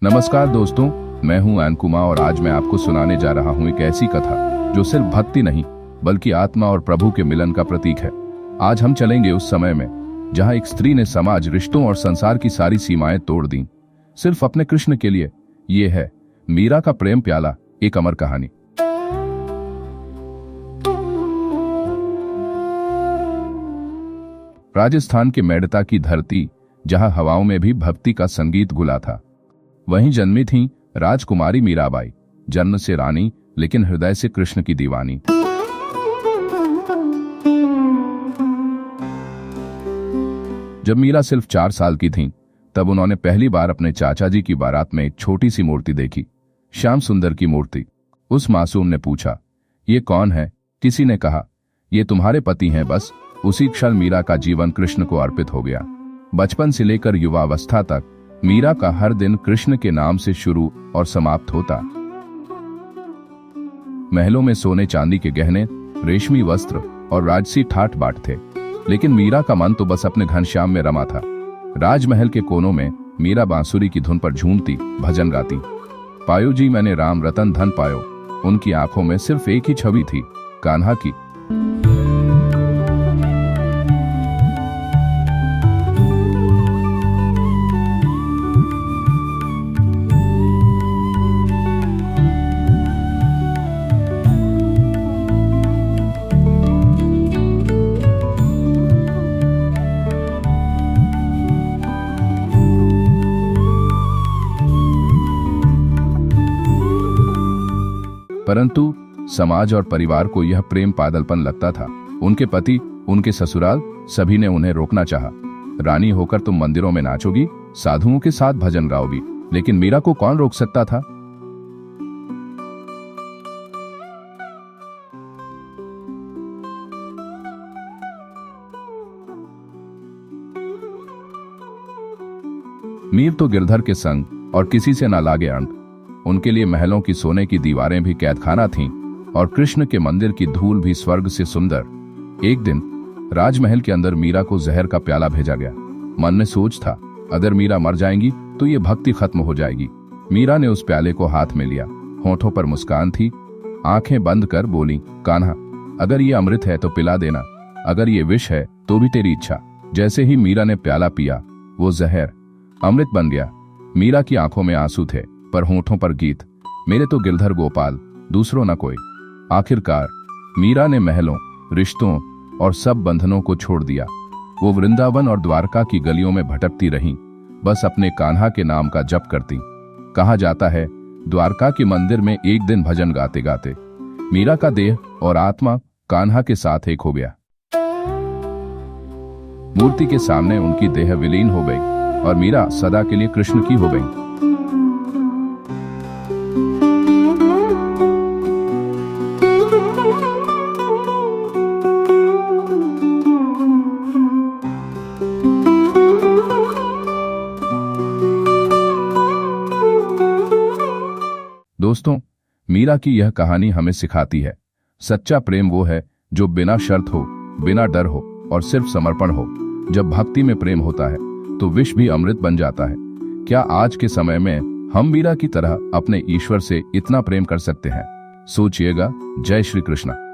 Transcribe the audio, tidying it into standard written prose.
नमस्कार दोस्तों, मैं हूं अनकुमा और आज मैं आपको सुनाने जा रहा हूं एक ऐसी कथा जो सिर्फ भक्ति नहीं बल्कि आत्मा और प्रभु के मिलन का प्रतीक है। आज हम चलेंगे उस समय में जहां एक स्त्री ने समाज, रिश्तों और संसार की सारी सीमाएं तोड़ दी सिर्फ अपने कृष्ण के लिए। ये है मीरा का प्रेम प्याला, एक अमर कहानी। राजस्थान के मेड़ता की धरती, जहां हवाओं में भी भक्ति का संगीत घुला था, वहीं जन्मी थी राजकुमारी मीराबाई, जन्म से रानी लेकिन हृदय से कृष्ण की दीवानी। जब मीरा सिर्फ 4 साल की थीं, तब उन्होंने पहली बार अपने चाचा जी की बारात में एक छोटी सी मूर्ति देखी, श्याम सुंदर की मूर्ति। उस मासूम ने पूछा, ये कौन है? किसी ने कहा, ये तुम्हारे पति हैं। बस उसी क्षण मीरा का जीवन कृष्ण को अर्पित हो गया। बचपन से लेकर युवावस्था तक मीरा का हर दिन कृष्ण के नाम से शुरू और समाप्त होता। महलों में सोने चांदी के गहने, रेशमी वस्त्र और राजसी ठाट बाट थे, लेकिन मीरा का मन तो बस अपने घनश्याम में रमा था। राजमहल के कोनों में मीरा बांसुरी की धुन पर झूमती, भजन गाती। पायो जी मैंने राम रतन धन पायो। उनकी आंखों में सिर्फ एक ही छवि थी, कान्हा की। परंतु समाज और परिवार को यह प्रेम पागलपन लगता था। उनके पति, उनके ससुराल, सभी ने उन्हें रोकना चाहा। रानी होकर तुम मंदिरों में नाचोगी, साधुओं के साथ भजन गाओगी, लेकिन मीरा को कौन रोक सकता था? मीर तो गिरधर के संग और किसी से ना लागे अंग। उनके लिए महलों की सोने की दीवारें भी कैदखाना थीं और कृष्ण के मंदिर की धूल भी स्वर्ग से सुंदर। एक दिन राजमहल के अंदर मीरा को जहर का प्याला भेजा गया। मन में सोच था, अगर मीरा मर जाएंगी तो ये भक्ति खत्म हो जाएगी। मीरा ने उस प्याले को हाथ में लिया, होठों पर मुस्कान थी, आंखें बंद कर बोली, कान्हा, अगर ये अमृत है तो पिला देना, अगर ये विष है तो भी तेरी इच्छा। जैसे ही मीरा ने प्याला पिया, वो जहर अमृत बन गया। मीरा की आंखों में आंसू थे पर होठों पर गीत, मेरे तो गिरधर गोपाल, दूसरों न कोई। आखिरकार मीरा ने महलों, रिश्तों और सब बंधनों को छोड़ दिया। वो वृंदावन और द्वारका की गलियों में भटकती रहीं, बस अपने कान्हा के नाम का जप करती। कहा जाता है, द्वारका के मंदिर में एक दिन भजन गाते गाते मीरा का देह और आत्मा कान्हा के साथ एक हो गया। मूर्ति के सामने उनकी देह विलीन हो गई और मीरा सदा के लिए कृष्ण की हो गई। दोस्तों, मीरा की यह कहानी हमें सिखाती है, सच्चा प्रेम वो है जो बिना शर्त हो, बिना डर हो और सिर्फ समर्पण हो। जब भक्ति में प्रेम होता है तो विष भी अमृत बन जाता है। क्या आज के समय में हम मीरा की तरह अपने ईश्वर से इतना प्रेम कर सकते हैं? सोचिएगा। जय श्री कृष्ण।